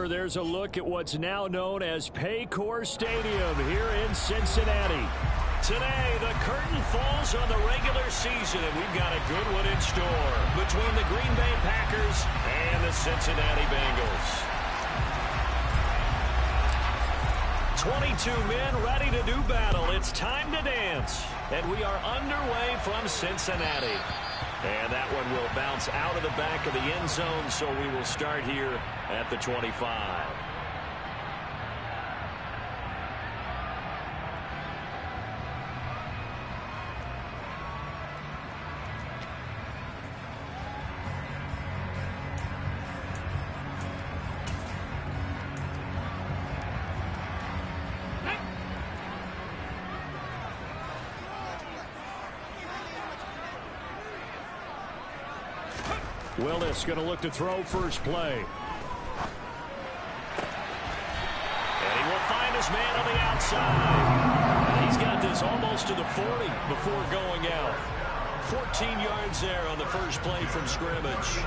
over, there's a look at what's now known as Paycor Stadium here in Cincinnati. Today, the curtain falls on the regular season, and we've got a good one in store between the Green Bay Packers and the Cincinnati Bengals. 22 men ready to do battle. It's time to dance. And we are underway from Cincinnati. And that one will bounce out of the back of the end zone, so we will start here at the 25. Willis going to look to throw first play. And he will find his man on the outside. And he's got this almost to the 40 before going out. 14 yards there on the first play from scrimmage.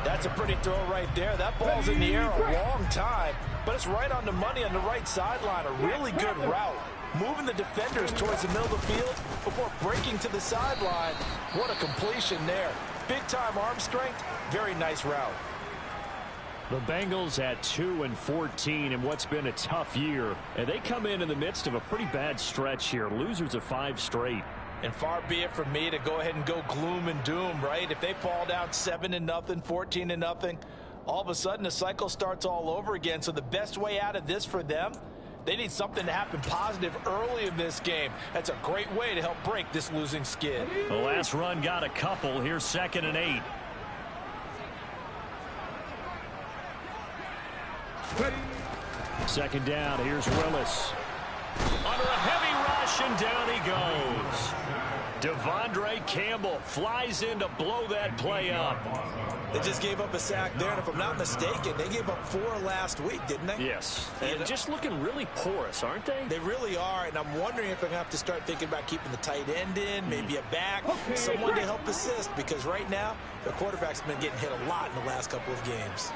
That's a pretty throw right there. That ball's in the air a long time, but it's right on the money on the right sideline. A really good route. Moving the defenders towards the middle of the field before breaking to the sideline. What a completion there. Big-time arm strength. Very nice route. The Bengals at 2-14 in what's been a tough year. And they come in the midst of a pretty bad stretch here. Losers of 5 straight. And far be it from me to go ahead and go gloom and doom, right? If they fall down 7-0, 14-0, all of a sudden the cycle starts all over again. So the best way out of this for them, they need something to happen positive early in this game. That's a great way to help break this losing skid. The last run got a couple. Here's 2nd and 8. Second down. Here's Willis. Under a heavy rush, and down he goes. Devondre Campbell flies in to blow that play up. They just gave up a sack there, and if I'm not mistaken, they gave up 4 last week, didn't they? Yes. And just looking really porous, aren't they? They really are, and I'm wondering if they're going to have to start thinking about keeping the tight end in, maybe a back, someone to help assist, because right now, their quarterback's been getting hit a lot in the last couple of games.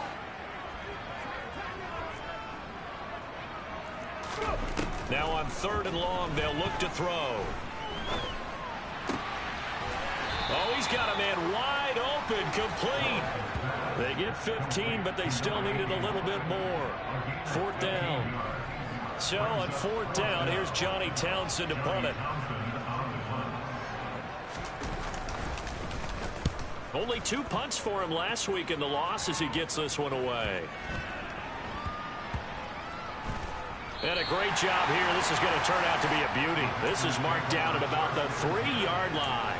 Now on 3rd and long, they'll look to throw. Oh, he's got a man wide open, complete. They get 15, but they still needed a little bit more. 4th down. So on 4th down, here's Johnny Townsend to punt it. Only 2 punts for him last week in the loss as he gets this one away. And a great job here. This is going to turn out to be a beauty. This is marked down at about the 3-yard line.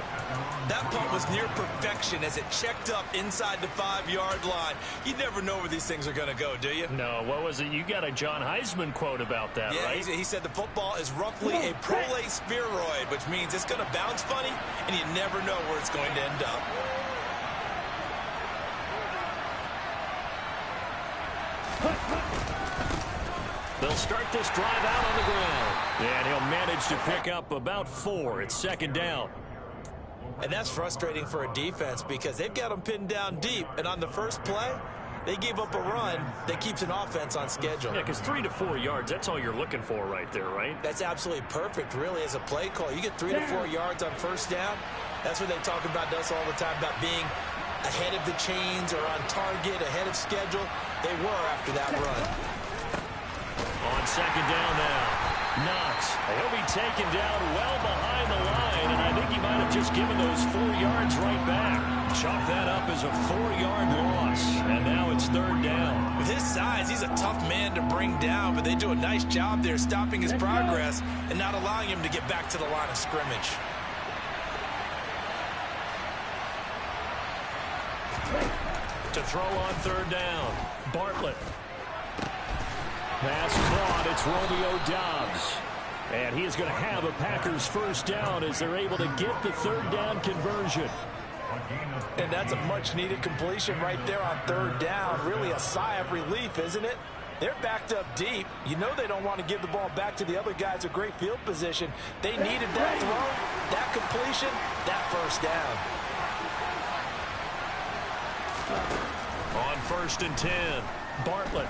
That punt was near perfection as it checked up inside the 5-yard line. You never know where these things are going to go, do you? No, what was it? You got a John Heisman quote about that, right? He said the football is roughly a prolate spheroid, which means it's going to bounce funny, and you never know where it's going to end up. They'll start this drive out on the ground. And he'll manage to pick up about 4. It's 2nd down. And that's frustrating for a defense because they've got them pinned down deep. And on the first play, they gave up a run that keeps an offense on schedule. Yeah, because 3 to 4 yards, that's all you're looking for right there, right? That's absolutely perfect, really, as a play call. You get 3 to 4 yards on first down. That's what they talk about us all the time, about being ahead of the chains or on target, ahead of schedule. They were after that run. On 2nd down now. Knox. He'll be taken down well behind the line, and I think he might have just given those 4 yards right back. Chalk that up as a 4-yard loss, and now it's 3rd down. With his size, he's a tough man to bring down, but they do a nice job there stopping his progress and not allowing him to get back to the line of scrimmage. To throw on 3rd down. Bartlett. Pass caught. It's Romeo Doubs. And he is going to have a Packers first down as they're able to get the 3rd down conversion. And that's a much-needed completion right there on 3rd down. Really a sigh of relief, isn't it? They're backed up deep. You know they don't want to give the ball back to the other guys. A great field position. They needed that throw, that completion, that first down. On 1st and 10, Bartlett.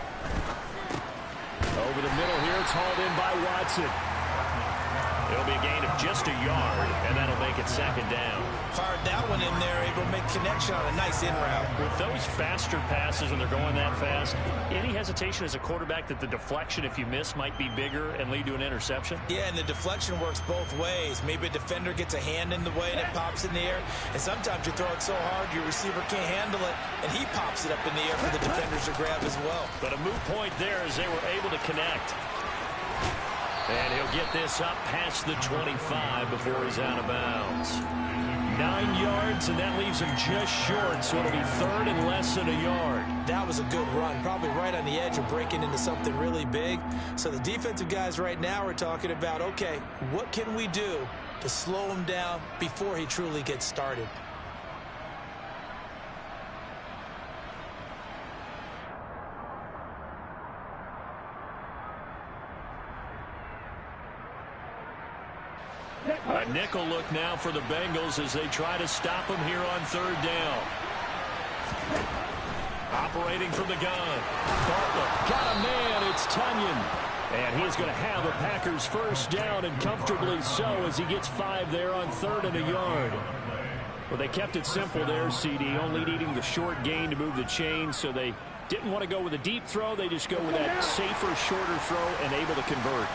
Watson. It'll be a gain of just a yard, and that'll make it second down. Fired that one in there, able to make connection on a nice in route. With those faster passes, when they're going that fast, any hesitation as a quarterback that the deflection, if you miss, might be bigger and lead to an interception? Yeah, and the deflection works both ways. Maybe a defender gets a hand in the way and it pops in the air, and sometimes you throw it so hard your receiver can't handle it, and he pops it up in the air for the defenders to grab as well. But a moot point there as they were able to connect. And he'll get this up past the 25 before he's out of bounds. 9 yards, and that leaves him just short, so it'll be third and less than a yard. That was a good run, probably right on the edge of breaking into something really big. So the defensive guys right now are talking about, okay, what can we do to slow him down before he truly gets started? A nickel look now for the Bengals as they try to stop him here on third down. Operating from the gun. Bartlett got a man. It's Tunyon. And he's going to have a Packers first down, and comfortably so, as he gets 5 there on third and a yard. Well, they kept it simple there, CD, only needing the short gain to move the chain, so they didn't want to go with a deep throw. They just go with that safer, shorter throw and able to convert.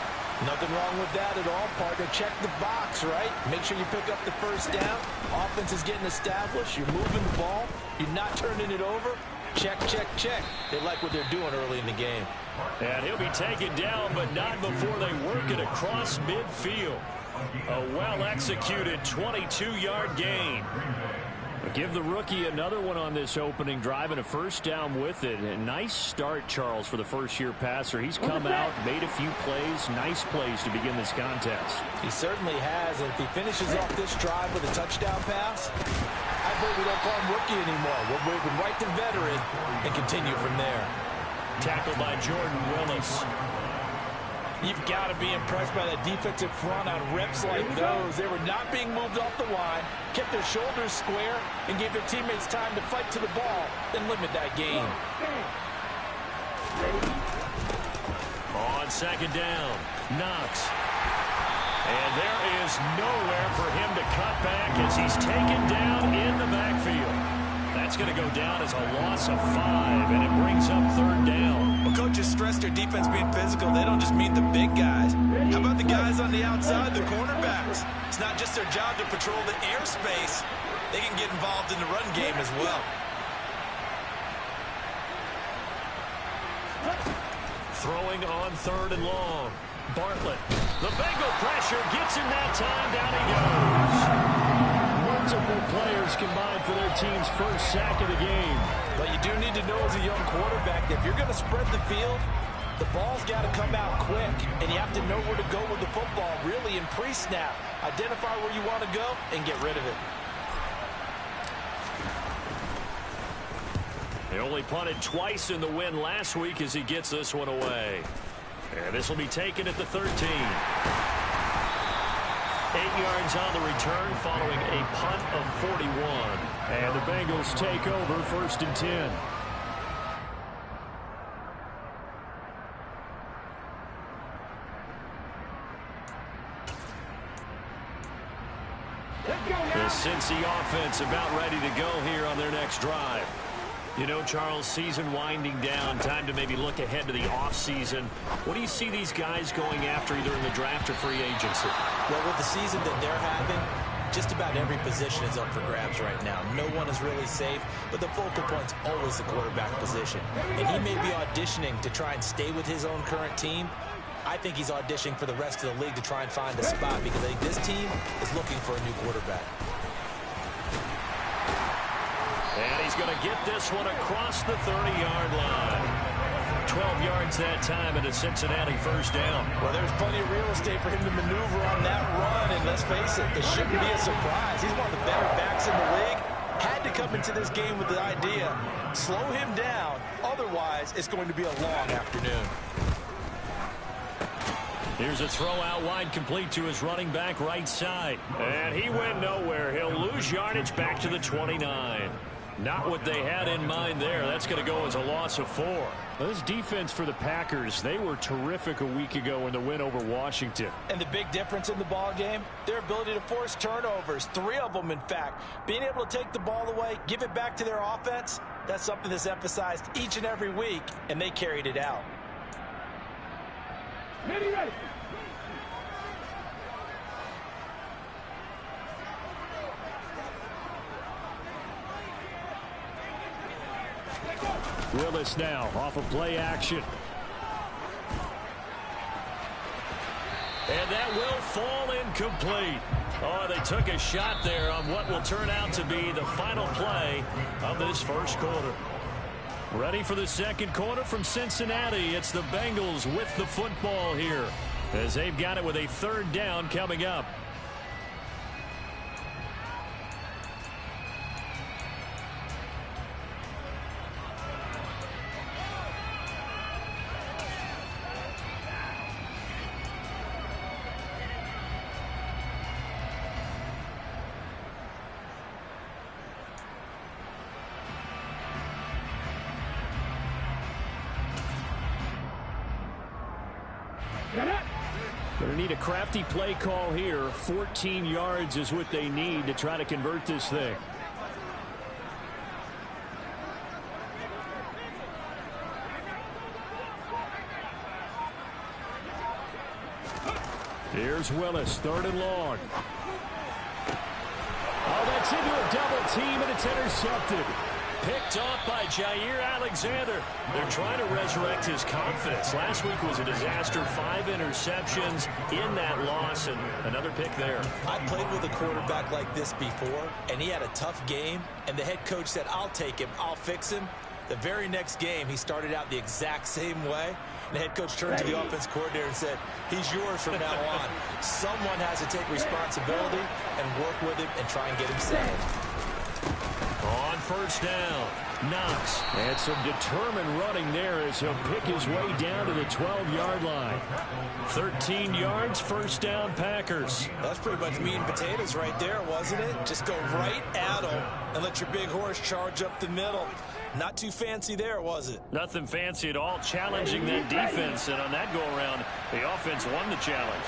Nothing wrong with that at all, partner. Check the box, right? Make sure you pick up the first down. Offense is getting established. You're moving the ball. You're not turning it over. Check, check, check. They like what they're doing early in the game. And he'll be taken down, but not before they work it across midfield. A well-executed 22-yard gain. Give the rookie another one on this opening drive and a first down with it. A nice start, Charles, for the first-year passer. He's come out, made a few plays, nice plays to begin this contest. He certainly has, and if he finishes off this drive with a touchdown pass, I vote we don't call him rookie anymore. We'll move him right to veteran and continue from there. Tackled by Jordan Willis. You've got to be impressed by that defensive front on reps like those. They were not being moved off the line, kept their shoulders square, and gave their teammates time to fight to the ball and limit that gain. On second down, Knox. And there is nowhere for him to cut back as he's taken down in the backfield. That's going to go down as a loss of 5, and it brings up third down. Well, coaches stress their defense being physical. They don't just mean the big guys. How about the guys on the outside, the cornerbacks? It's not just their job to patrol the airspace. They can get involved in the run game as well. Throwing on third and long. Bartlett. The Bengal pressure gets him that time. Down he goes. Multiple players combined for their team's first sack of the game. But you do need to know as a young quarterback that if you're going to spread the field, the ball's got to come out quick, and you have to know where to go with the football, really in pre-snap. Identify where you want to go and get rid of it. He only punted twice in the win last week as he gets this one away. And this will be taken at the 13. 8 yards on the return following a punt of 41. And the Bengals take over first and 10. The Cincy offense about ready to go here on their next drive. You know, Charles, season winding down, time to maybe look ahead to the offseason. What do you see these guys going after either in the draft or free agency? Well, with the season that they're having, just about every position is up for grabs right now. No one is really safe, but the focal point's always the quarterback position. And he may be auditioning to try and stay with his own current team. I think he's auditioning for the rest of the league to try and find a spot because I think this team is looking for a new quarterback. And he's going to get this one across the 30-yard line. 12 yards that time and a Cincinnati first down. Well, there's plenty of real estate for him to maneuver on that run, and let's face it, it shouldn't be a surprise. He's one of the better backs in the league. Had to come into this game with the idea, slow him down, otherwise it's going to be a long afternoon. Here's a throw out wide, complete to his running back right side. And he went nowhere. He'll lose yardage back to the 29. Not what they had in mind there. That's going to go as a loss of 4. Well, this defense for the Packers, they were terrific a week ago in the win over Washington. And the big difference in the ball game, their ability to force turnovers, 3 of them in fact. Being able to take the ball away, give it back to their offense, that's something that's emphasized each and every week, and they carried it out. Ready. Willis now off of play action. And that will fall incomplete. Oh, they took a shot there on what will turn out to be the final play of this first quarter. Ready for the second quarter from Cincinnati. It's the Bengals with the football here as they've got it with a 3rd down coming up. Going to need a crafty play call here. 14 yards is what they need to try to convert this thing. Here's Willis, 3rd and long. Oh, that's into a double team, and it's intercepted. Picked off by Jair Alexander. They're trying to resurrect his confidence. Last week was a disaster. 5 interceptions in that loss, and another pick there. I played with a quarterback like this before, and he had a tough game, and the head coach said, I'll take him, I'll fix him. The very next game, he started out the exact same way. And the head coach turned to the offense coordinator and said, he's yours from now on. Someone has to take responsibility and work with him and try and get him settled. On 1st down, Knox. And some determined running there as he'll pick his way down to the 12-yard line. 13 yards, 1st down, Packers. That's pretty much meat and potatoes right there, wasn't it? Just go right at him and let your big horse charge up the middle. Not too fancy there, was it? Nothing fancy at all, challenging that defense. And on that go-around, the offense won the challenge.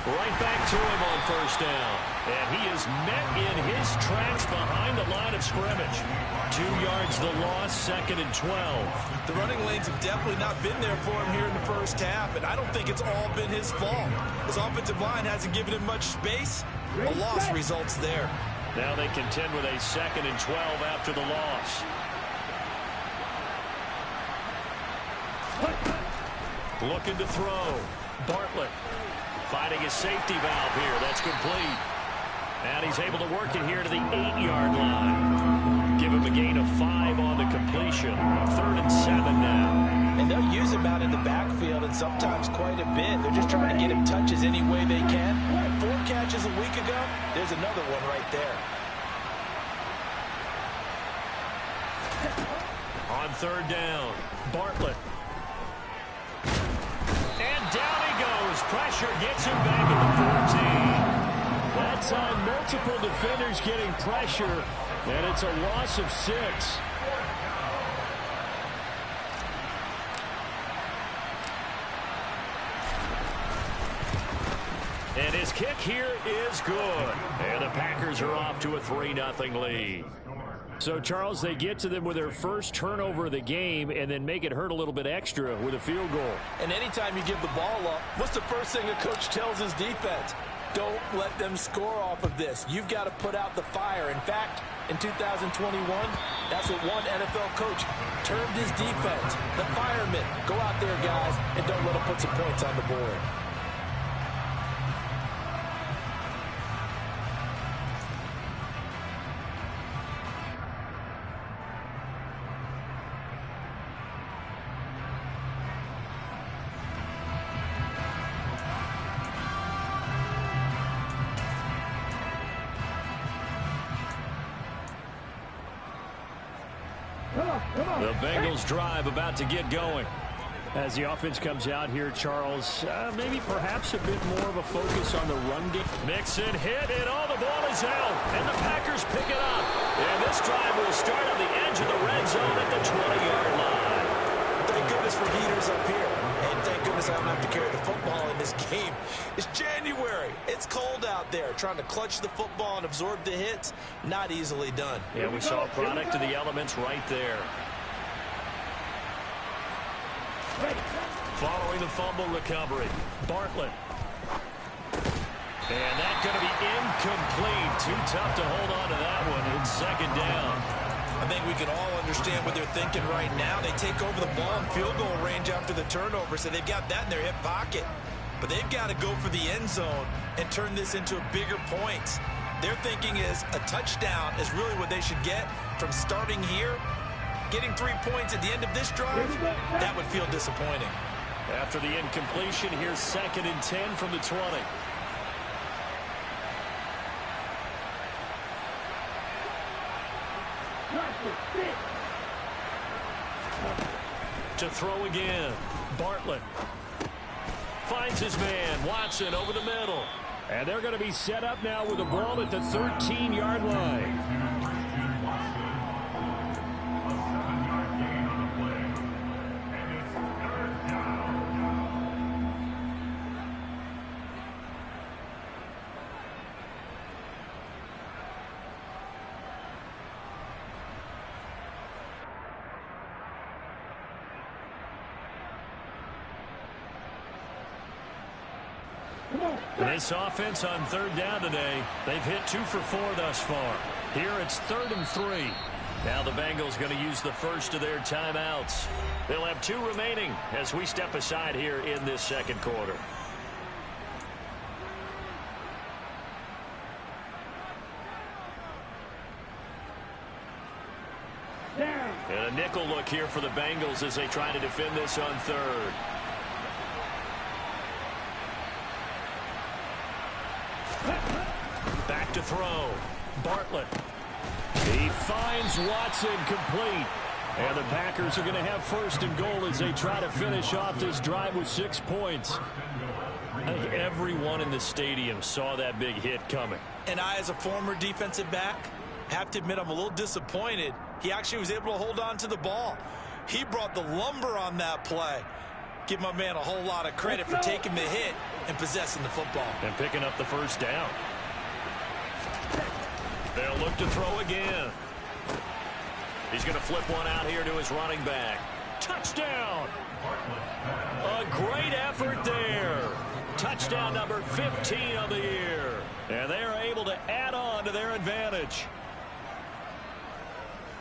Right back to him on 1st down. And he is met in his tracks behind the line of scrimmage. 2 yards the loss, 2nd and 12. The running lanes have definitely not been there for him here in the first half, and I don't think it's all been his fault. His offensive line hasn't given him much space. A loss results there. Now they contend with a 2nd and 12 after the loss. Looking to throw. Bartlett finding his safety valve here. That's complete. And he's able to work it here to the 8-yard line. Give him a gain of 5 on the completion. 3rd and 7 now. And they'll use him out in the backfield, and sometimes quite a bit. They're just trying to get him touches any way they can. 4 catches a week ago. There's another one right there. On 3rd down, Bartlett. And down he goes. Pressure gets him back at the 14. That's on multiple defenders getting pressure, and it's a loss of 6. And his kick here is good. And the Packers are off to a 3-0 lead. So, Charles, they get to them with their first turnover of the game and then make it hurt a little bit extra with a field goal. And anytime you give the ball up, what's the first thing a coach tells his defense? Don't let them score off of this. You've got to put out the fire. In fact, in 2021, that's what one NFL coach termed his defense. The firemen. Go out there, guys, and don't let them put some points on the board. The Bengals drive about to get going. As the offense comes out here, Charles, maybe perhaps a bit more of a focus on the run game. Mixon hit, and all the ball is out. And the Packers Packers pick it up. And this drive will start on the edge of the red zone at the 20-yard line. Thank goodness for heaters up here. And thank goodness I don't have to carry the football in this game. It's January. It's cold out there. Trying to clutch the football and absorb the hits, not easily done. Yeah, we saw a product of the elements right there. Following the fumble recovery, Bartlett. And that's going to be incomplete. Too tough to hold on to that one. It's second down. I think we can all understand what they're thinking right now. They take over the ball in field goal range after the turnover, so they've got that in their hip pocket. But they've got to go for the end zone and turn this into bigger points. Their thinking is a touchdown is really what they should get from starting here. Getting 3 points at the end of this drive, that would feel disappointing. After the incompletion, here's 2nd and 10 from the 20. To throw again, Bartlett finds his man, Watson, over the middle. And they're going to be set up now with the ball at the 13-yard line. This offense on 3rd down today, they've hit 2 for 4 thus far. Here it's 3rd and 3. Now the Bengals going to use the first of their timeouts. They'll have 2 remaining as we step aside here in this second quarter. And a nickel look here for the Bengals as they try to defend this on 3rd. Back to throw. Bartlett. He finds Watson complete. And the Packers are going to have 1st and goal as they try to finish off this drive with 6 points. I think everyone in the stadium saw that big hit coming. And I, as a former defensive back, have to admit I'm a little disappointed. He actually was able to hold on to the ball. He brought the lumber on that play. Give my man a whole lot of credit for taking the hit and possessing the football. And picking up the 1st down. They'll look to throw again. He's going to flip one out here to his running back. Touchdown! A great effort there. Touchdown number 15 of the year. And they're able to add on to their advantage.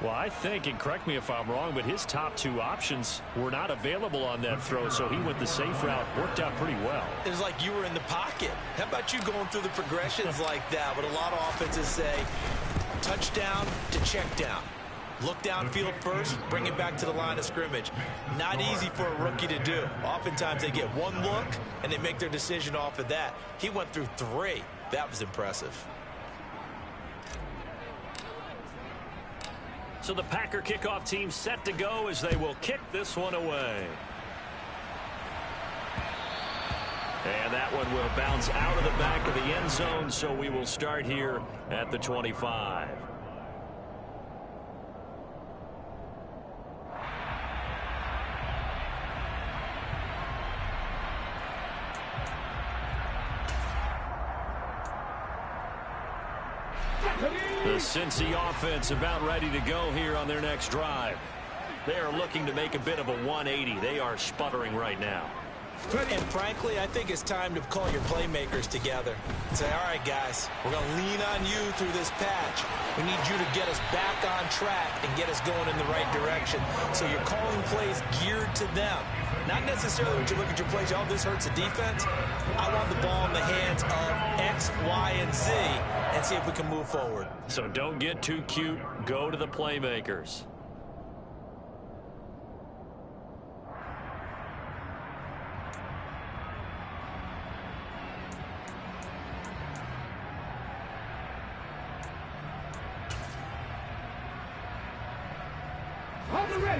Well, I think, and correct me if I'm wrong, but his top 2 options were not available on that throw, so he went the safe route. Worked out pretty well. It was like you were in the pocket. How about you going through the progressions like that? But a lot of offenses say touchdown to check down. Look downfield first, bring it back to the line of scrimmage. Not easy for a rookie to do. Oftentimes they get 1 look, and they make their decision off of that. He went through 3. That was impressive. So the Packer kickoff team set to go as they will kick this one away. And that one will bounce out of the back of the end zone, so we will start here at the 25. The Cincy offense about ready to go here on their next drive. They are looking to make a bit of a 180. They are sputtering right now. And frankly, I think it's time to call your playmakers together and say, all right, guys, we're going to lean on you through this patch. We need you to get us back on track and get us going in the right direction. So you're calling plays geared to them. Not necessarily when you look at your plays, oh, this hurts the defense. I want the ball in the hands of X, Y, and Z and see if we can move forward. So don't get too cute. Go to the playmakers.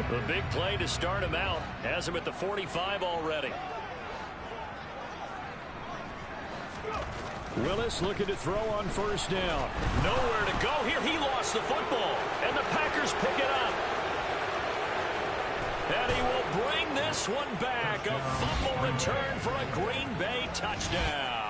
The big play to start him out. Has him at the 45 already. Willis looking to throw on first down. Nowhere to go here. He lost the football, and the Packers pick it up. And he will bring this one back. A fumble return for a Green Bay touchdown.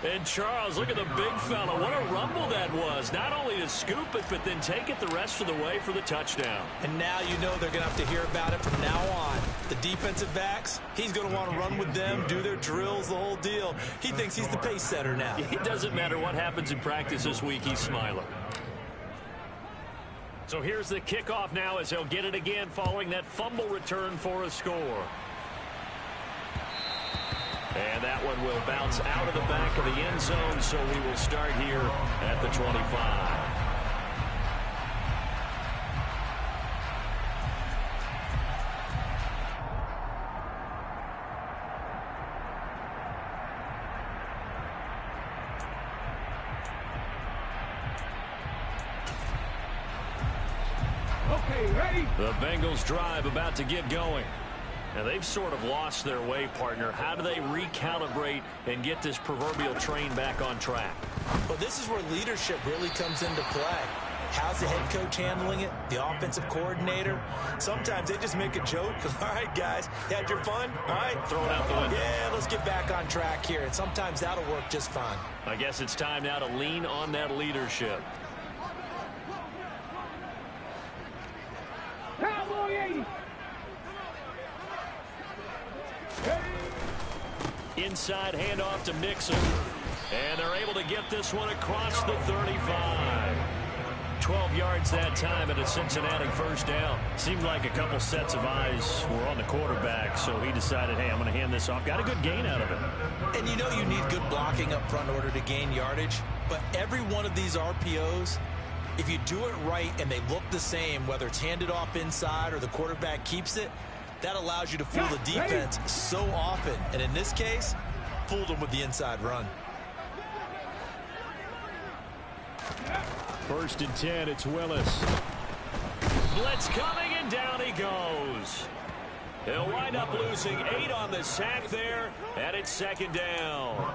And Charles, look at the big fella. What a rumble that was. Not only to scoop it, but then take it the rest of the way for the touchdown. And now you know they're going to have to hear about it from now on. The defensive backs, he's going to want to run with them, do their drills, the whole deal. He thinks he's the pace setter now. It doesn't matter what happens in practice this week. He's smiling. So here's the kickoff now as he'll get it again following that fumble return for a score. And that one will bounce out of the back of the end zone, so we will start here at the 25. Okay, ready? The Bengals drive about to get going. Now, they've sort of lost their way, partner. How do they recalibrate and get this proverbial train back on track? Well, this is where leadership really comes into play. How's the head coach handling it? The offensive coordinator? Sometimes they just make a joke. All right, guys, you had your fun? All right. Throw it out the window. Yeah, let's get back on track here. And sometimes that'll work just fine. I guess it's time now to lean on that leadership. Cowboy 80. Inside handoff to Mixon. And they're able to get this one across the 35. 12 yards that time at a Cincinnati first down. Seemed like a couple sets of eyes were on the quarterback, so he decided, hey, I'm going to hand this off. Got a good gain out of it. And you know you need good blocking up front in order to gain yardage. But every one of these RPOs, if you do it right and they look the same, whether it's handed off inside or the quarterback keeps it, that allows you to fool the defense so often. And in this case, fooled them with the inside run. First and 10, it's Willis. Blitz coming, and down he goes. He'll wind up losing 8 on the sack there, and it's second down.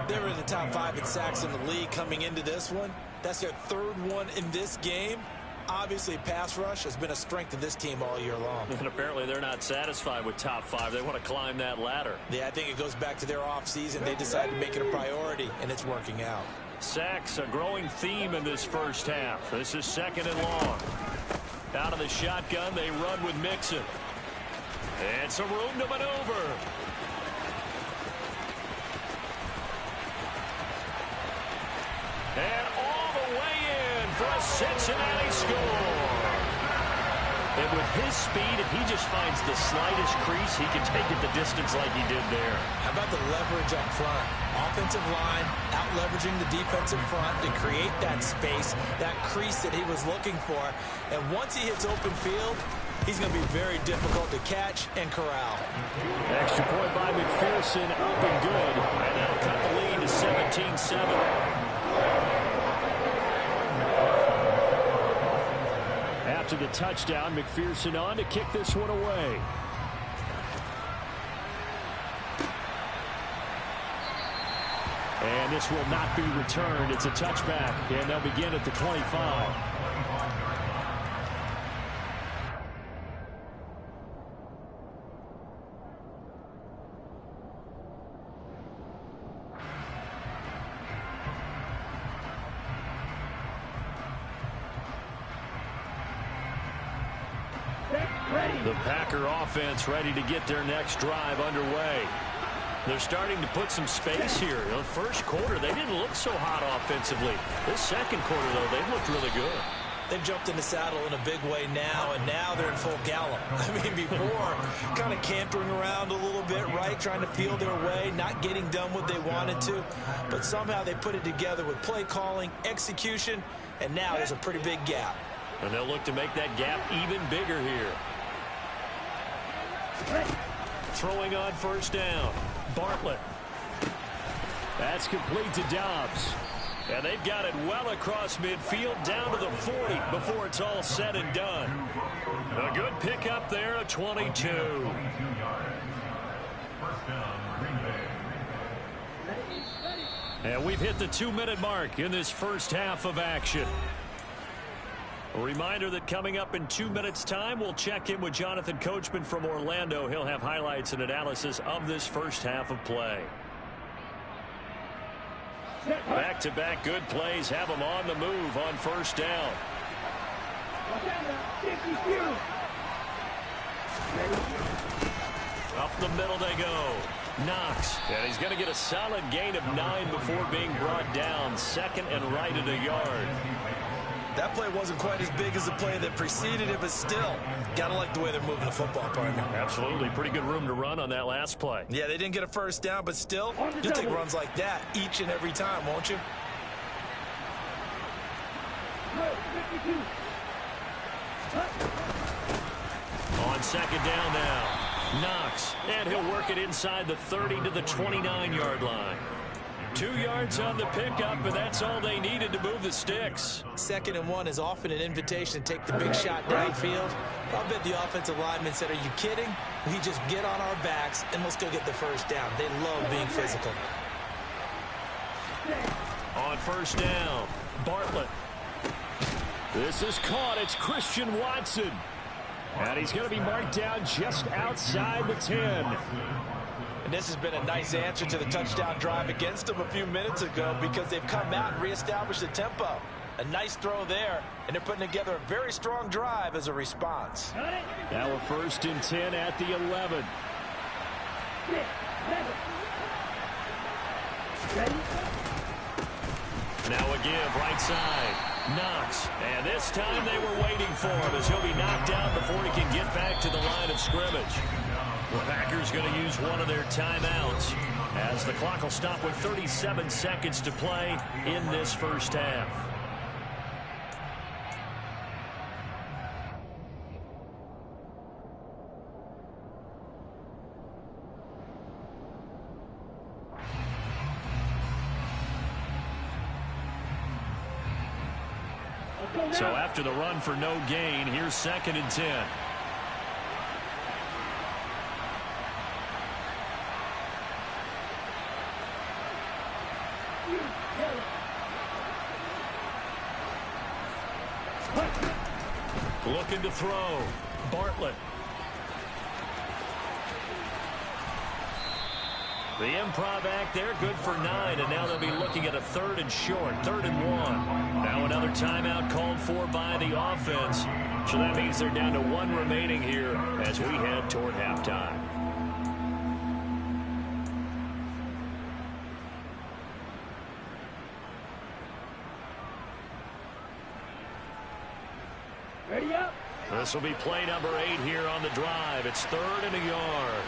They were in the top 5 in sacks in the league coming into this one. That's their third one in this game. Obviously, pass rush has been a strength of this team all year long. And apparently they're not satisfied with top 5. They want to climb that ladder. Yeah, I think it goes back to their offseason. They decided to make it a priority, and it's working out. Sacks, a growing theme in this first half. This is second and long. Out of the shotgun, they run with Mixon. And some room to maneuver. And all the way in for a Cincinnati score. And with his speed, if he just finds the slightest crease, he can take it the distance like he did there. How about the leverage up front? Offensive line out-leveraging the defensive front to create that space, that crease that he was looking for. And once he hits open field, he's going to be very difficult to catch and corral. Extra point by McPherson, up and good. And that'll cut the lead to 17-7. After the touchdown, McPherson on to kick this one away. And this will not be returned. It's a touchback, and they'll begin at the 25. The Packer offense ready to get their next drive underway. They're starting to put some space here. The first quarter, they didn't look so hot offensively. This second quarter, though, they've looked really good. They've jumped in the saddle in a big way now, and now they're in full gallop. I mean, before, kind of cantering around a little bit, right, trying to feel their way, not getting done what they wanted to. But somehow they put it together with play calling, execution, and now there's a pretty big gap. And they'll look to make that gap even bigger here. Throwing on first down. Bartlett. That's complete to Dobbs. And they've got it well across midfield down to the 40 before it's all said and done. A good pickup there, a 22. And we've hit the 2-minute mark in this first half of action. A reminder that coming up in 2 minutes' time, we'll check in with Jonathan Coachman from Orlando. He'll have highlights and analysis of this first half of play. Back-to-back good plays have them on the move on first down. Up the middle they go. Knox, and he's going to get a solid gain of 9 before being brought down. Second and right at a yard. That play wasn't quite as big as the play that preceded it, but still, gotta like the way they're moving the football, partner. Absolutely. Pretty good room to run on that last play. Yeah, they didn't get a first down, but still, you'll take runs like that each and every time, won't you? On second down now. Knox, and he'll work it inside the 30 to the 29-yard line. 2 yards on the pickup, and that's all they needed to move the sticks. 2nd and 1 is often an invitation to take the big shot downfield. I'll bet the offensive lineman said, are you kidding? We just get on our backs, and let's go get the first down. They love being physical. On first down, Bartlett. This is caught. It's Christian Watson. And he's going to be marked down just outside the 10. And this has been a nice answer to the touchdown drive against them a few minutes ago because they've come out and reestablished the tempo. A nice throw there, and they're putting together a very strong drive as a response. Now a 1st and 10 at the 11. Now a give right side. Knox, and this time they were waiting for him as he'll be knocked out before he can get back to the line of scrimmage. The Packers going to use one of their timeouts as the clock will stop with 37 seconds to play in this first half. So after the run for no gain, here's 2nd and 10. Looking to throw. Bartlett. The improv act there, good for 9, and now they'll be looking at a 3rd and short, 3rd and 1. Now another timeout called for by the offense. So that means they're down to 1 remaining here as we head toward halftime. Ready up. This will be play number 8 here on the drive. It's 3rd and a yard.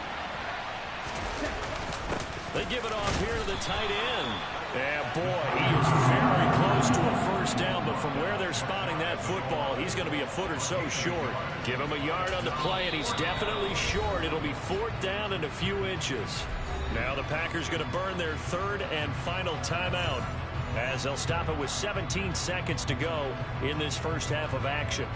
They give it off here to the tight end. Yeah, boy, he is very close to a first down, but from where they're spotting that football, he's going to be a foot or so short. Give him a yard on the play, and he's definitely short. It'll be 4th down and a few inches. Now the Packers going to burn their 3rd and final timeout as they'll stop it with 17 seconds to go in this first half of action.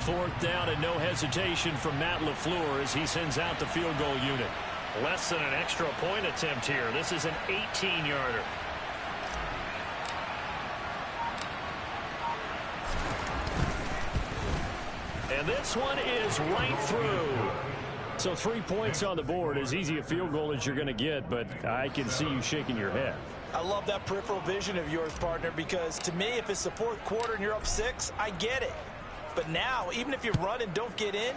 Fourth down and no hesitation from Matt LaFleur as he sends out the field goal unit. Less than an extra point attempt here. This is an 18-yarder. And this one is right through. So 3 points on the board, as easy a field goal as you're going to get, but I can see you shaking your head. I love that peripheral vision of yours, partner, because to me, if it's the 4th quarter and you're up 6, I get it. But now, even if you run and don't get in,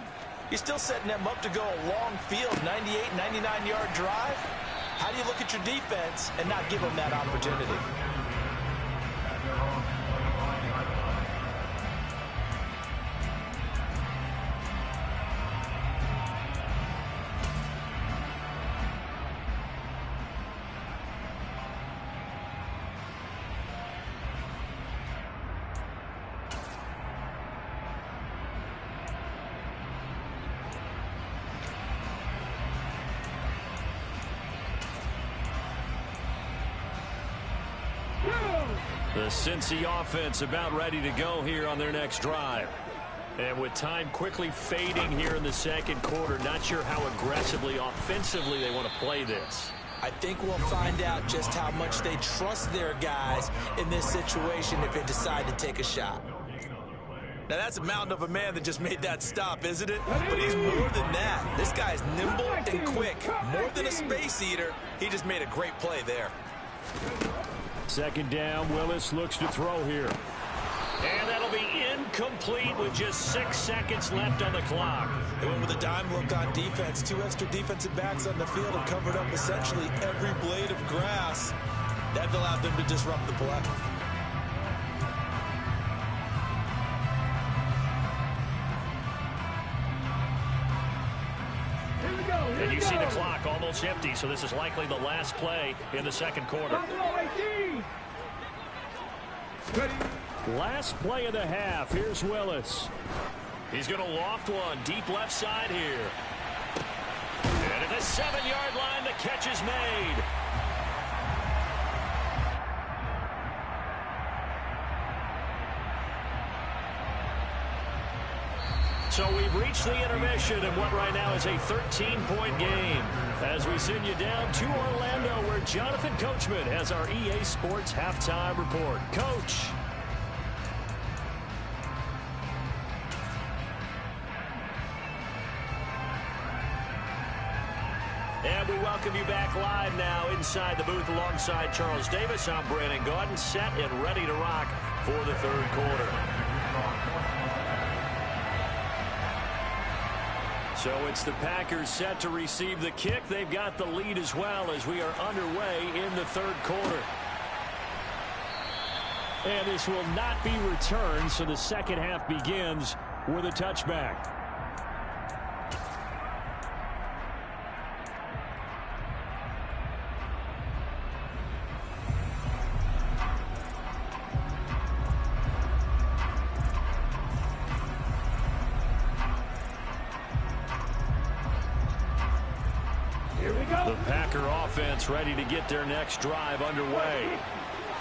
you're still setting them up to go a long field, 98, 99-yard drive. How do you look at your defense and not give them that opportunity? The Cincy offense about ready to go here on their next drive. And with time quickly fading here in the second quarter, not sure how aggressively, offensively they want to play this. I think we'll find out just how much they trust their guys in this situation if they decide to take a shot. Now, that's a mountain of a man that just made that stop, isn't it? But he's more than that. This guy is nimble and quick. More than a space eater, he just made a great play there. Second down, Willis looks to throw here. And that'll be incomplete with just 6 seconds left on the clock. They went with a dime look on defense. 2 extra defensive backs on the field and covered up essentially every blade of grass. That allowed them to disrupt the play. And you see the clock almost empty, so this is likely the last play in the second quarter. Last play of the half. Here's Willis. He's going to loft one deep left side here. And at the 7-yard line, the catch is made. So we've reached the intermission in what right now is a 13-point game as we send you down to Orlando where Jonathan Coachman has our EA Sports halftime report. Coach. And we welcome you back live now inside the booth alongside Charles Davis. I'm Brandon Gaudin, set and ready to rock for the third quarter. So it's the Packers set to receive the kick. They've got the lead as well as we are underway in the third quarter. And this will not be returned, so the second half begins with a touchback. The Packer offense ready to get their next drive underway.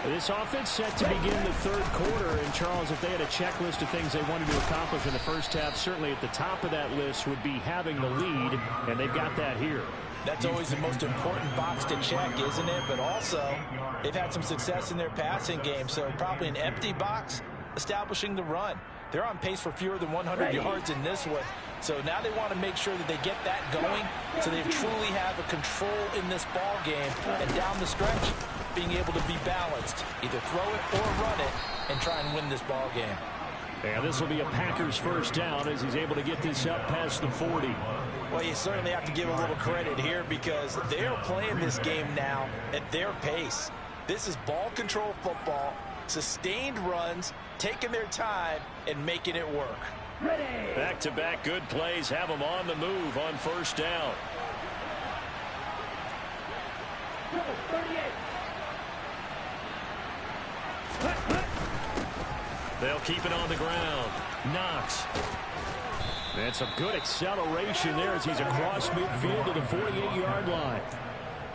This offense set to begin the third quarter. And, Charles, if they had a checklist of things they wanted to accomplish in the first half, certainly at the top of that list would be having the lead, and they've got that here. That's always the most important box to check, isn't it? But also, they've had some success in their passing game, so probably an empty box establishing the run. They're on pace for fewer than 100 yards in this one. So now they want to make sure that they get that going so they truly have a control in this ball game. And down the stretch, being able to be balanced. Either throw it or run it and try and win this ball game. And this will be a Packers first down as he's able to get this up past the 40. Well, you certainly have to give a little credit here because they're playing this game now at their pace. This is ball control football, sustained runs, taking their time, and making it work. Back-to-back good plays have them on the move on first down. They'll keep it on the ground. Knox. And some good acceleration there as he's across midfield to the 48-yard line.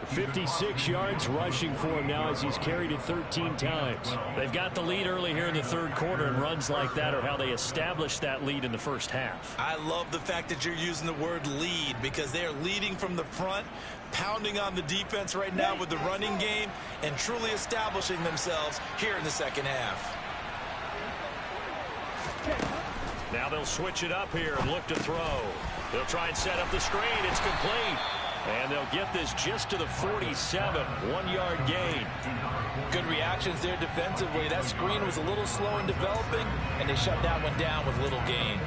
56 yards rushing for him now as he's carried it 13 times. They've got the lead early here in the third quarter, and runs like that are how they established that lead in the first half. I love the fact that you're using the word lead because they are leading from the front, pounding on the defense right now with the running game, and truly establishing themselves here in the second half. Now they'll switch it up here and look to throw. They'll try and set up the screen. It's complete. And they'll get this just to the 47, 1-yard gain. Good reactions there defensively. That screen was a little slow in developing, and they shut that one down with little gain.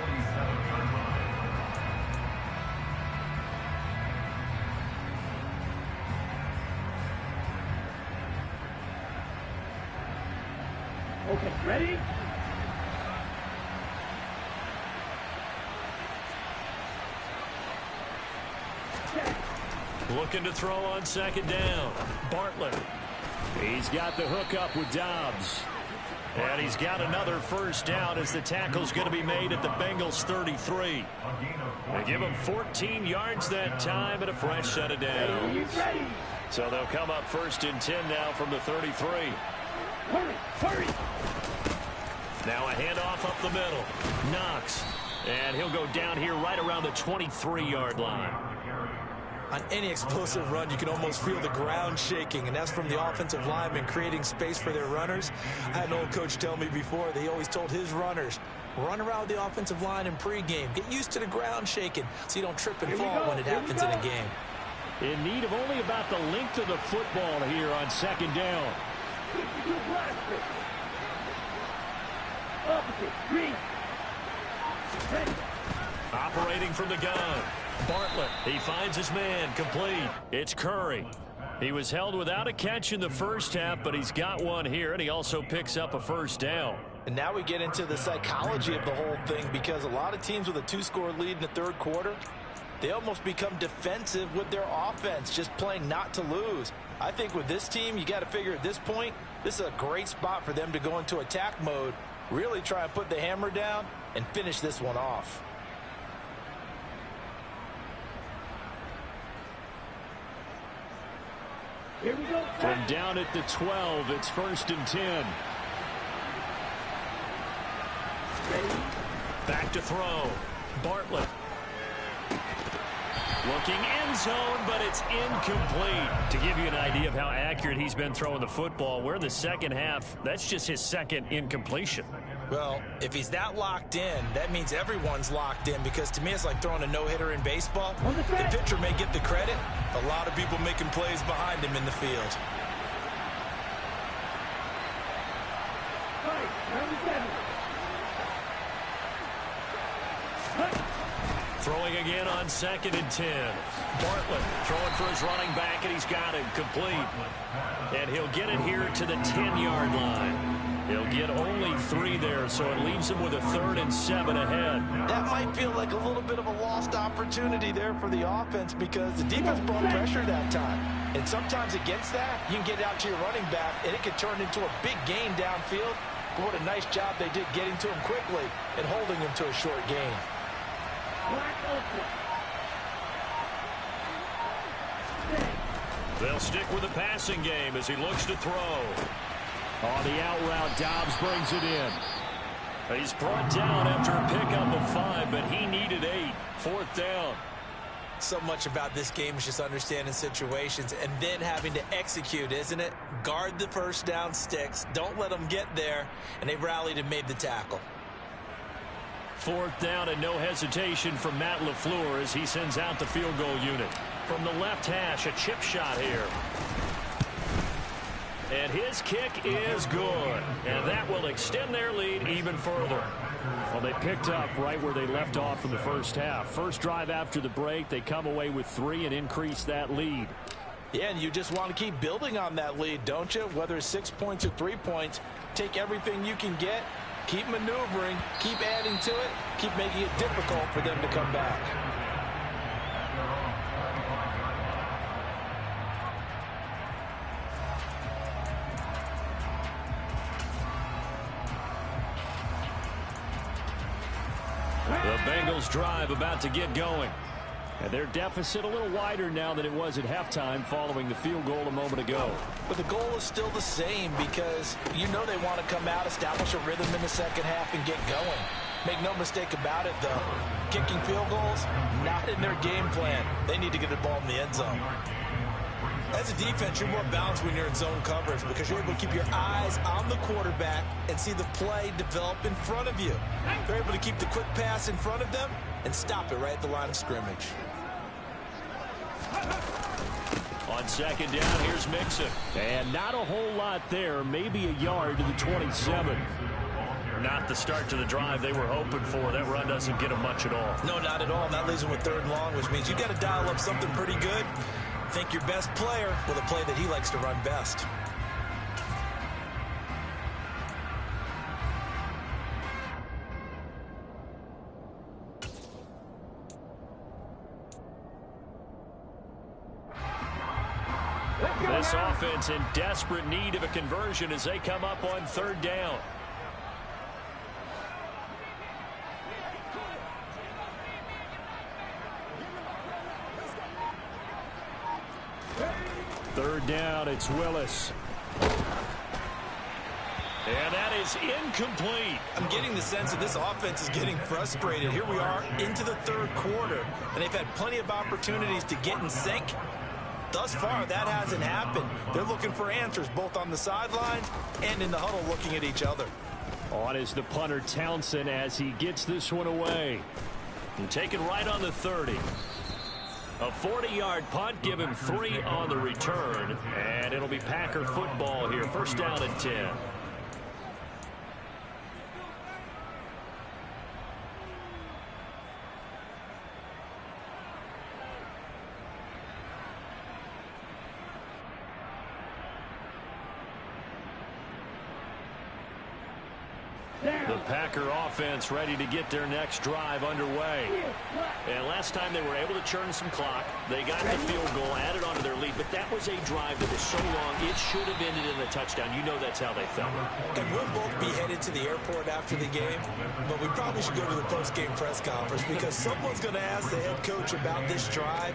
Okay, ready? Looking to throw on second down. Bartlett. He's got the hook up with Dobbs. And he's got another first down as the tackle's going to be made at the Bengals 33. They give him 14 yards that time and a fresh set of downs. So they'll come up first and 10 now from the 33. Hurry, hurry. Now a handoff up the middle. Knox. And he'll go down here right around the 23-yard line. On any explosive run, you can almost feel the ground shaking, and that's from the offensive linemen creating space for their runners. I had an old coach tell me before, they always told his runners, run around the offensive line in pregame. Get used to the ground shaking so you don't trip and fall when it happens in a game. In need of only about the length of the football here on second down. Opposite, green. Ready. Operating from the gun. Bartlett, he finds his man, complete. It's Curry. He was held without a catch in the first half, but he's got one here, and he also picks up a first down. And now we get into the psychology of the whole thing, because a lot of teams with a 2-score lead in the third quarter, they almost become defensive with their offense, just playing not to lose. I think with this team, you got to figure at this point, this is a great spot for them to go into attack mode, really try and put the hammer down and finish this one off. Here we go. From down at the 12, it's 1st and 10. Ready. Back to throw. Bartlett. Looking end zone, but it's incomplete. To give you an idea of how accurate he's been throwing the football, we're in the second half. That's just his second incompletion. Well, if he's that locked in, that means everyone's locked in, because to me it's like throwing a no-hitter in baseball. The pitcher may get the credit, a lot of people making plays behind him in the field. Right, 97. Throwing again on 2nd and 10. Bartlett throwing for his running back, and he's got him complete. And he'll get it here to the 10-yard line. He'll get only 3 there, so it leaves him with a 3rd and 7 ahead. That might feel like a little bit of a lost opportunity there for the offense, because the defense brought pressure that time. And sometimes against that, you can get out to your running back, and it can turn into a big gain downfield. But what a nice job they did getting to him quickly and holding him to a short gain. They'll stick with the passing game as he looks to throw. On the out route, Dobbs brings it in. He's brought down after a pickup of 5, but he needed 8. 4th down. So much about this game is just understanding situations and then having to execute, isn't it? Guard the first down sticks. Don't let them get there. And they rallied and made the tackle. 4th down and no hesitation from Matt LaFleur as he sends out the field goal unit. From the left hash, a chip shot here. And his kick is good. And that will extend their lead even further. Well, they picked up right where they left off in the first half. First drive after the break, they come away with 3 and increase that lead. Yeah, and you just want to keep building on that lead, don't you? Whether it's 6 points or 3 points, take everything you can get, keep maneuvering, keep adding to it, keep making it difficult for them to come back. The Bengals drive about to get going. And their deficit a little wider now than it was at halftime following the field goal a moment ago. But the goal is still the same, because you know they want to come out, establish a rhythm in the second half, and get going. Make no mistake about it, though. Kicking field goals, not in their game plan. They need to get the ball in the end zone. As a defense, you're more balanced when you're in zone coverage, because you're able to keep your eyes on the quarterback and see the play develop in front of you. They're able to keep the quick pass in front of them and stop it right at the line of scrimmage. On second down, here's Mixon. And not a whole lot there, maybe a yard to the 27. Not the start to the drive they were hoping for. That run doesn't get them much at all. No, not at all. And that leaves them with 3rd and long, which means you got to dial up something pretty good. Think your best player with a play that he likes to run best. This offense in desperate need of a conversion as they come up on 3rd down. Third down, it's Willis. And that is incomplete. I'm getting the sense that this offense is getting frustrated. Here we are into the third quarter, and they've had plenty of opportunities to get in sync. Thus far, that hasn't happened. They're looking for answers both on the sidelines and in the huddle looking at each other. On is the punter Townsend as he gets this one away. And taken right on the 30. A 40-yard punt, give him 3 on the return. And it'll be Packer football here. First down and 10. The Packer offense ready to get their next drive underway. And last time they were able to churn some clock. They got the field goal, added onto their lead, but that was a drive that was so long it should have ended in a touchdown. You know that's how they felt. And we'll both be headed to the airport after the game, but we probably should go to the post-game press conference because someone's going to ask the head coach about this drive,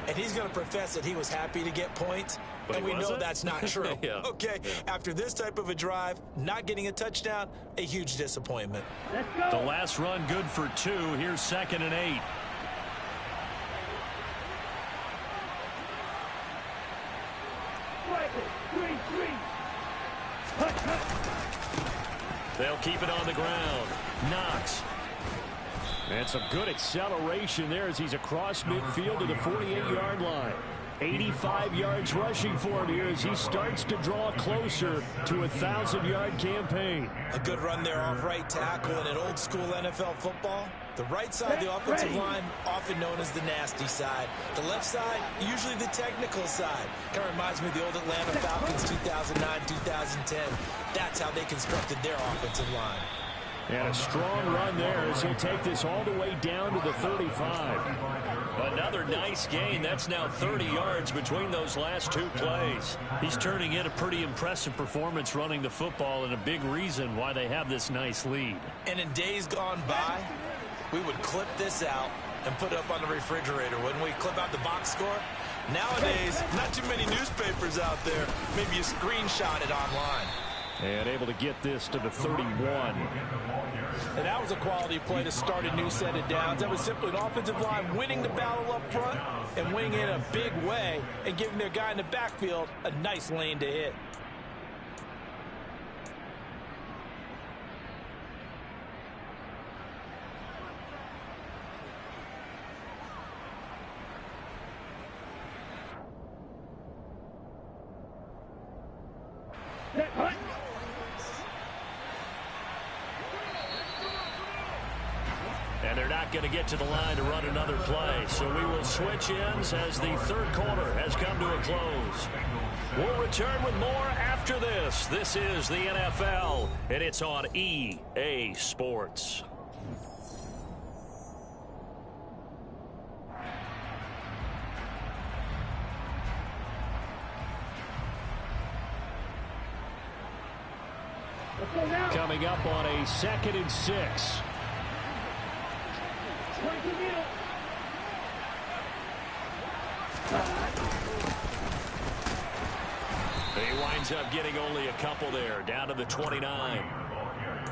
and he's going to profess that he was happy to get points. But and we know that's not true. Yeah. Okay, after this type of a drive, not getting a touchdown, a huge disappointment. Let's go. The last run good for 2. Here's 2nd and 8. Striker, 3-3. Hut, hut. They'll keep it on the ground. Knox. And some good acceleration there as he's across midfield to the 48-yard line. 85 yards rushing for him here as he starts to draw closer to a 1,000-yard campaign. A good run there off right tackle in an old-school NFL football. The right side of the offensive line, often known as the nasty side. The left side, usually the technical side. Kind of reminds me of the old Atlanta Falcons 2009, 2010. That's how they constructed their offensive line. And a strong run there as he'll take this all the way down to the 35. Another nice gain. That's now 30 yards between those last 2 plays. He's turning in a pretty impressive performance running the football and a big reason why they have this nice lead. And in days gone by, we would clip this out and put it up on the refrigerator, wouldn't we? Clip out the box score. Nowadays, not too many newspapers out there. Maybe you screenshot it online. And able to get this to the 31. And that was a quality play to start a new set of downs. That was simply an offensive line winning the battle up front and winning it in a big way and giving their guy in the backfield a nice lane to hit. Set, hut. And they're not going to get to the line to run another play. So we will switch ends as the third quarter has come to a close. We'll return with more after this. This is the NFL, and it's on EA Sports. Let's go now. Coming up on a 2nd and 6. 20 middle. He winds up getting only a couple there, down to the 29.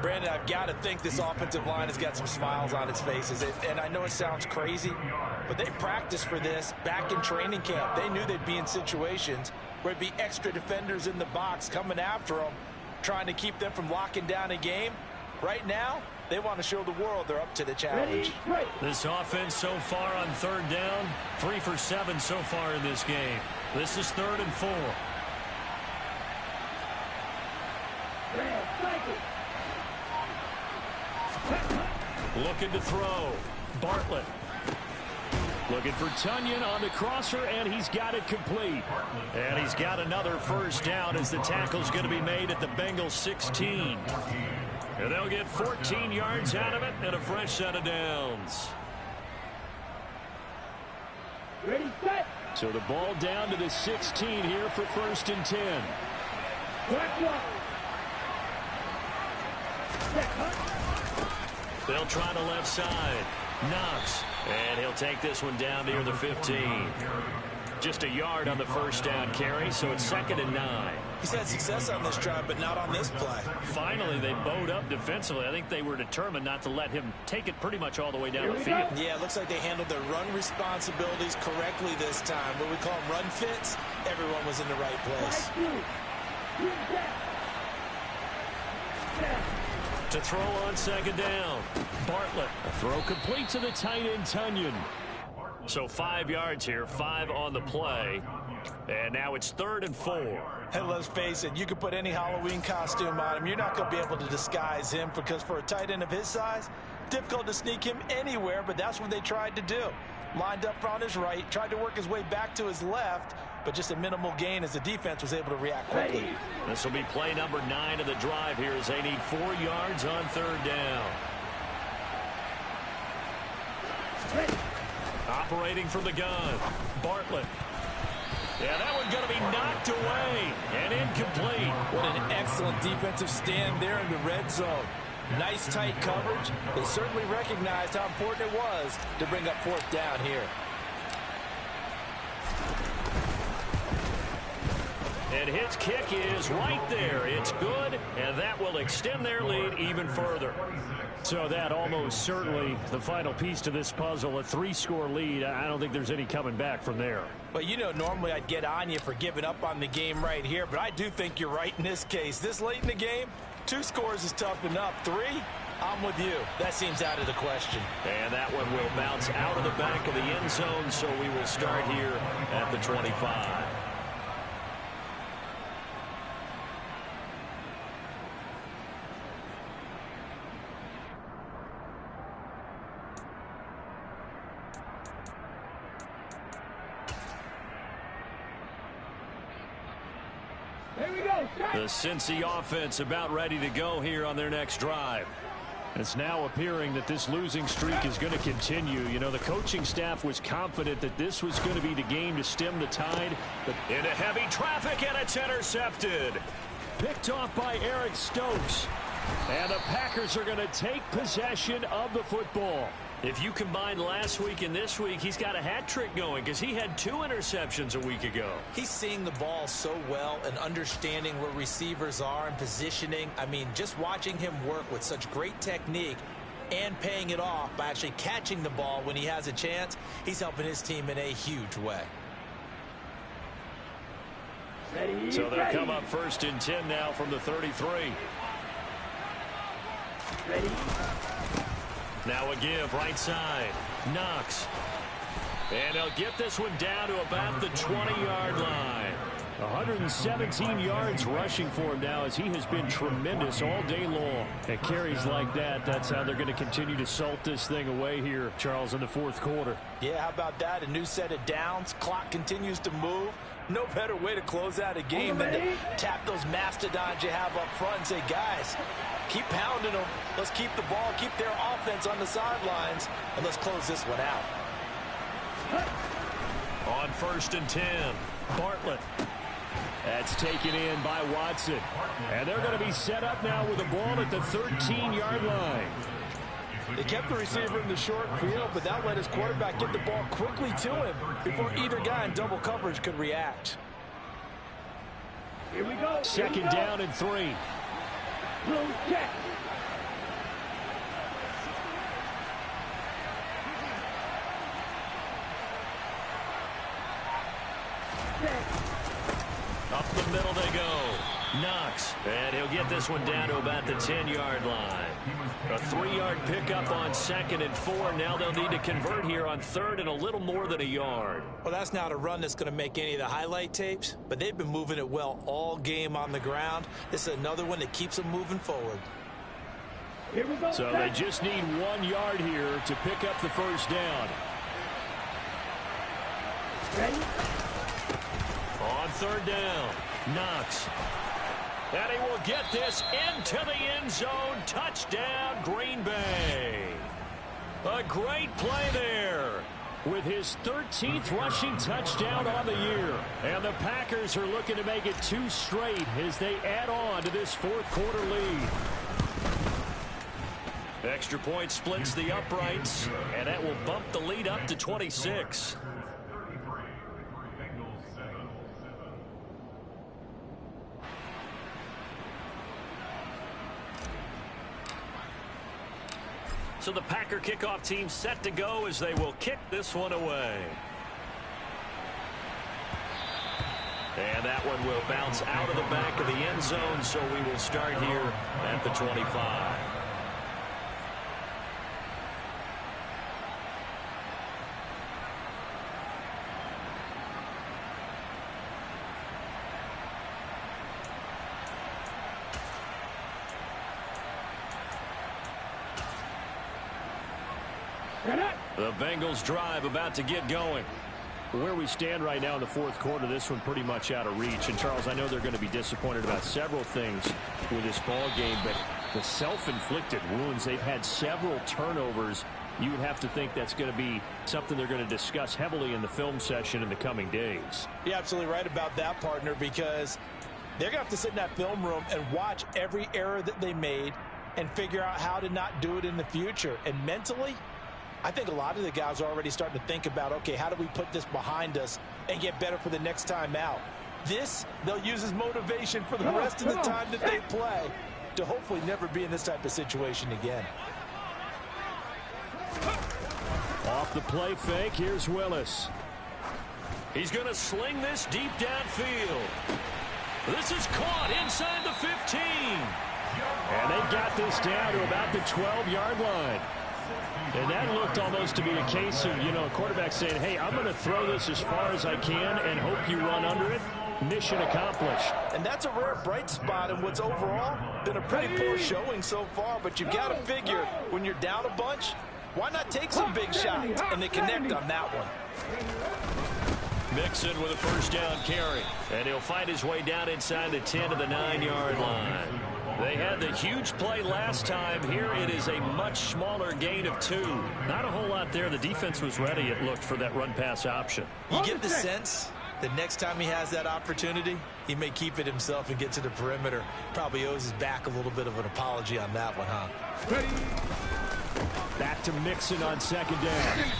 Brandon, I've got to think this offensive line has got some smiles on its faces. And I know it sounds crazy, but they practiced for this back in training camp. They knew they'd be in situations where it'd be extra defenders in the box coming after them, trying to keep them from locking down a game. Right now, they want to show the world they're up to the challenge. Ready, This offense so far on 3rd down, 3 for 7 so far in this game. This is 3rd and 4. red, cycle. Looking to throw. Bartlett. Looking for Tunyon on the crosser, and he's got it complete. And he's got another first down as the tackle's going to be made at the Bengals 16. And they'll get 14 yards out of it and a fresh set of downs. Ready, set. So the ball down to the 16 here for 1st and 10. Black one. Set, hut. They'll try the left side. Knox. And he'll take this one down near the 15. just a yard on the first down carry, so it's 2nd and 9. He's had success on this drive, but not on this play. Finally, they bowed up defensively. I think they were determined not to let him take it pretty much all the way down the field. Yeah, it looks like they handled their run responsibilities correctly this time. What we call them run fits, everyone was in the right place. To throw on 2nd down, Bartlett. A throw complete to the tight end, Tunyon. So 5 yards here, 5 on the play. And now it's 3rd and 4. And let's face it, you can put any Halloween costume on him. You're not going to be able to disguise him because for a tight end of his size, difficult to sneak him anywhere, but that's what they tried to do. Lined up on his right, tried to work his way back to his left, but just a minimal gain as the defense was able to react quickly. This will be play number 9 of the drive here as they need 4 yards on 3rd down. Operating from the gun, Bartlett. Yeah, that one's going to be knocked away and incomplete. What an excellent defensive stand there in the red zone. Nice tight coverage. They certainly recognized how important it was to bring up 4th down here. And his kick is right there. It's good, and that will extend their lead even further. So that almost certainly the final piece to this puzzle, a 3-score lead. I don't think there's any coming back from there. But you know, normally I'd get on you for giving up on the game right here, but I do think you're right in this case. This late in the game, 2 scores is tough enough. 3, I'm with you. That seems out of the question. And that one will bounce out of the back of the end zone, so we will start here at the 25. The Cincy offense about ready to go here on their next drive. It's now appearing that this losing streak is going to continue. You know, the coaching staff was confident that this was going to be the game to stem the tide. But into heavy traffic, and it's intercepted. Picked off by Eric Stokes. And the Packers are going to take possession of the football. If you combine last week and this week, he's got a hat trick going because he had 2 interceptions a week ago. He's seeing the ball so well and understanding where receivers are and positioning. I mean, just watching him work with such great technique and paying it off by actually catching the ball when he has a chance, he's helping his team in a huge way. So they'll come up 1st and 10 now from the 33. Ready. Now a give right side. Knox. And they'll get this one down to about the 20-yard line. 117 yards rushing for him now as he has been tremendous all day long. At carries like that, that's how they're going to continue to salt this thing away here, Charles, in the 4th quarter. Yeah, how about that? A new set of downs. Clock continues to move. No better way to close out a game than to tap those mastodons you have up front and say, guys, keep pounding them. Let's keep the ball, keep their offense on the sidelines, and let's close this one out. On 1st and 10, Bartlett. That's taken in by Watson. And they're going to be set up now with the ball at the 13-yard line. They kept the receiver in the short field, but that let his quarterback get the ball quickly to him before either guy in double coverage could react. Here we go. 2nd down and 3. Blue check. Up the middle they go. Knox. And he'll get this one down to about the 10-yard line. A 3-yard pickup on 2nd and 4. Now they'll need to convert here on 3rd and a little more than a yard. Well, that's not a run that's going to make any of the highlight tapes, but they've been moving it well all game on the ground. This is another one that keeps them moving forward. Here we go. So they just need 1 yard here to pick up the 1st down. Ready. On 3rd down, Knox. And he will get this into the end zone. Touchdown, Green Bay. A great play there with his 13th rushing touchdown on the year. And the Packers are looking to make it 2 straight as they add on to this 4th quarter lead. Extra point splits the uprights, and that will bump the lead up to 26. So the Packer kickoff team set to go as they will kick this one away. And that one will bounce out of the back of the end zone, so we will start here at the 25. The Bengals drive about to get going. Where we stand right now in the fourth quarter, this one pretty much out of reach. And, Charles, I know they're going to be disappointed about several things with this ball game, but the self-inflicted wounds, they've had several turnovers. You would have to think that's going to be something they're going to discuss heavily in the film session in the coming days. You're absolutely right about that, partner, because they're going to have to sit in that film room and watch every error that they made and figure out how to not do it in the future. And mentally, I think a lot of the guys are already starting to think about, okay, how do we put this behind us and get better for the next time out? This, they'll use as motivation for the rest of the time that they play to hopefully never be in this type of situation again. Off the play fake, here's Willis. He's going to sling this deep downfield. This is caught inside the 15. And they've got this down to about the 12-yard line. And that looked almost to be a case of, a quarterback saying, hey, I'm going to throw this as far as I can and hope you run under it. Mission accomplished. And that's a rare bright spot in what's overall been a pretty poor showing so far. But you've got to figure when you're down a bunch, why not take some big shots? And they connect on that one. Mixon with a first down carry. And he'll find his way down inside the 10 to the 9-yard line. They had the huge play last time. Here it is a much smaller gain of 2. Not a whole lot there. The defense was ready, it looked, for that run-pass option. You get the sense that next time he has that opportunity, he may keep it himself and get to the perimeter. Probably owes his back a little bit of an apology on that one, huh? Back to Mixon on second down.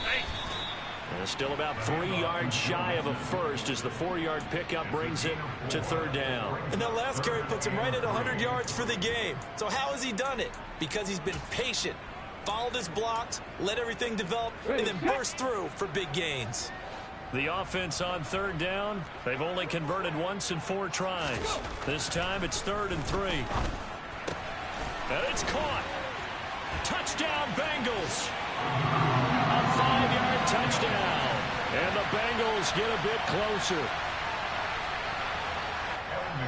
And still about 3 yards shy of a first as the 4-yard pickup brings it to third down. And that last carry puts him right at 100 yards for the game. So how has he done it? Because he's been patient, followed his blocks, let everything develop, and then burst through for big gains. The offense on third down, they've only converted once in 4 tries. This time it's 3rd and 3. And it's caught. Touchdown, Bengals. A 5-yard touchdown. And the Bengals get a bit closer.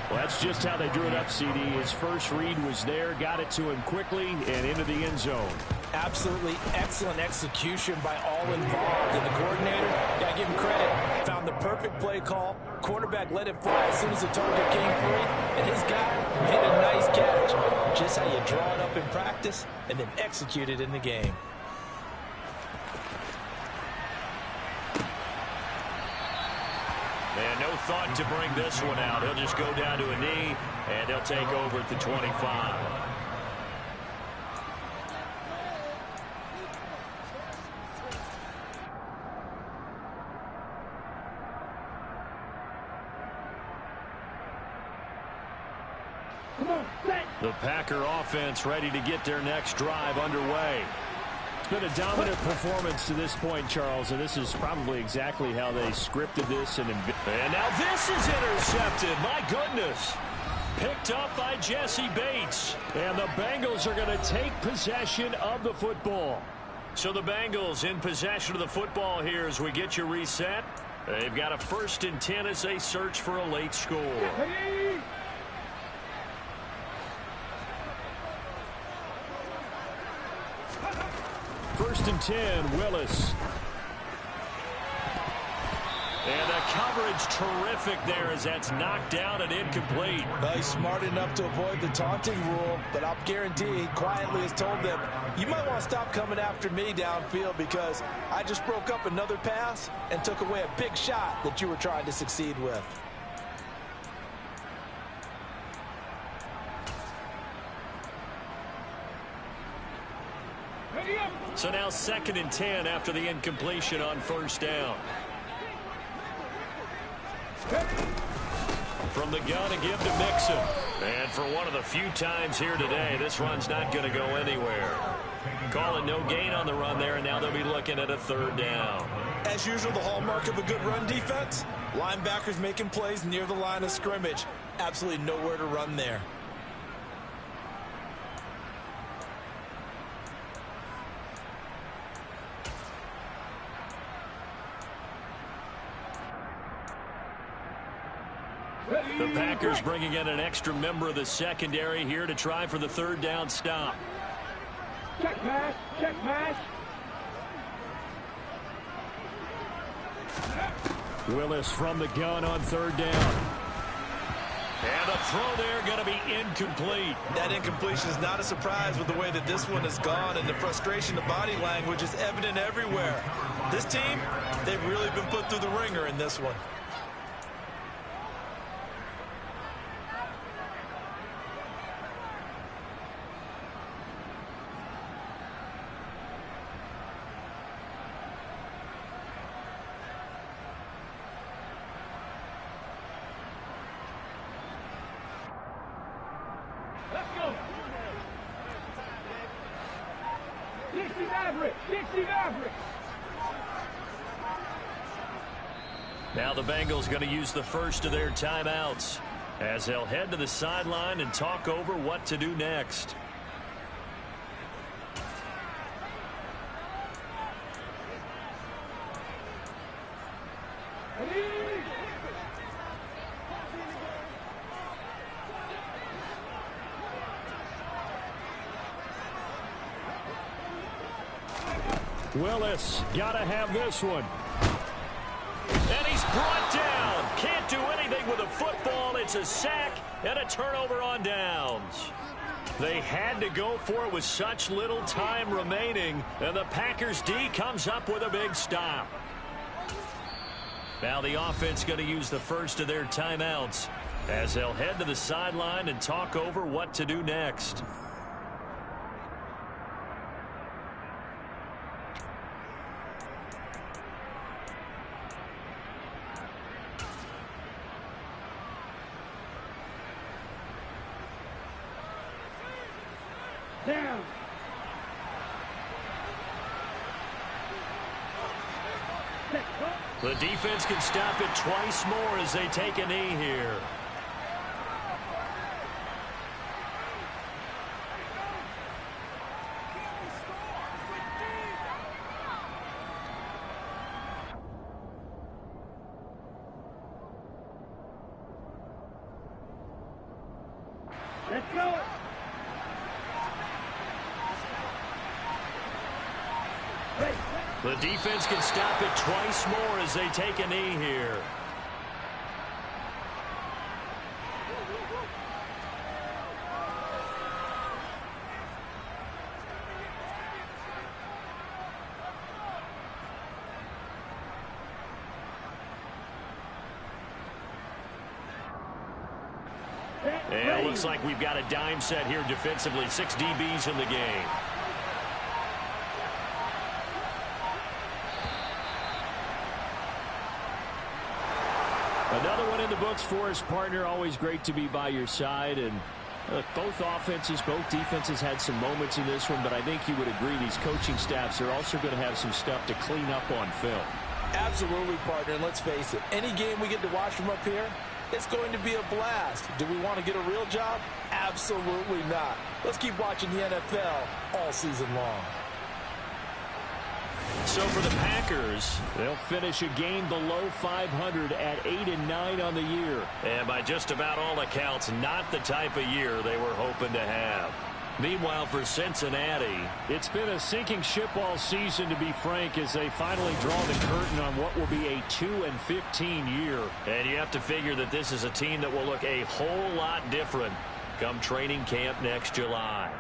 Well, that's just how they drew it up, CD. His first read was there, got it to him quickly, and into the end zone. Absolutely excellent execution by all involved. And the coordinator, got to give him credit, found the perfect play call. Quarterback let it fly as soon as the target came free, and his guy made a nice catch. Just how you draw it up in practice and then execute it in the game. And no thought to bring this one out. He'll just go down to a knee, and they'll take over at the 25. The Packer offense ready to get their next drive underway. It's been a dominant performance to this point, Charles, and this is probably exactly how they scripted this. And now this is intercepted. My goodness. Picked up by Jesse Bates. And the Bengals are going to take possession of the football. So the Bengals in possession of the football here as we get you reset. They've got a 1st and 10 as they search for a late score. First and 10, Willis. And the coverage terrific there as that's knocked down and incomplete. Well, he's smart enough to avoid the taunting rule, but I'll guarantee he quietly has told them, you might want to stop coming after me downfield because I just broke up another pass and took away a big shot that you were trying to succeed with. So now 2nd and 10 after the incompletion on 1st down. From the gun to give to Mixon. And for one of the few times here today, this run's not going to go anywhere. Call it no gain on the run there, and now they'll be looking at a 3rd down. As usual, the hallmark of a good run defense, linebackers making plays near the line of scrimmage. Absolutely nowhere to run there. The Packers bringing in an extra member of the secondary here to try for the 3rd down stop. Check pass. Check pass. Willis from the gun on 3rd down. And the throw there going to be incomplete. That incompletion is not a surprise with the way that this one has gone, and the frustration, the body language is evident everywhere. This team, they've really been put through the ringer in this one. Let's go. 60 Maverick. 60 Maverick. Now the Bengals going to use the first of their timeouts as they'll head to the sideline and talk over what to do next. Willis got to have this one. And he's brought down. Can't do anything with a football. It's a sack and a turnover on downs. They had to go for it with such little time remaining, and the Packers D comes up with a big stop. Now the offense going to use the first of their timeouts as they'll head to the sideline and talk over what to do next. Down. The defense can stop it twice more as they take a knee here. Let's go. The defense can stop it twice more as they take a knee here. And it looks like we've got a dime set here defensively. 6 DBs in the game. Another one in the books for his partner. Always great to be by your side. And look, both offenses, both defenses had some moments in this one, but I think you would agree these coaching staffs are also going to have some stuff to clean up on film. Absolutely, partner. And let's face it, any game we get to watch from up here, it's going to be a blast. Do we want to get a real job? Absolutely not. Let's keep watching the NFL all season long. So for the Packers, they'll finish a game below 500 at 8-9 on the year. And by just about all accounts, not the type of year they were hoping to have. Meanwhile, for Cincinnati, it's been a sinking ship all season, to be frank, as they finally draw the curtain on what will be a 2-15 year. And you have to figure that this is a team that will look a whole lot different come training camp next July.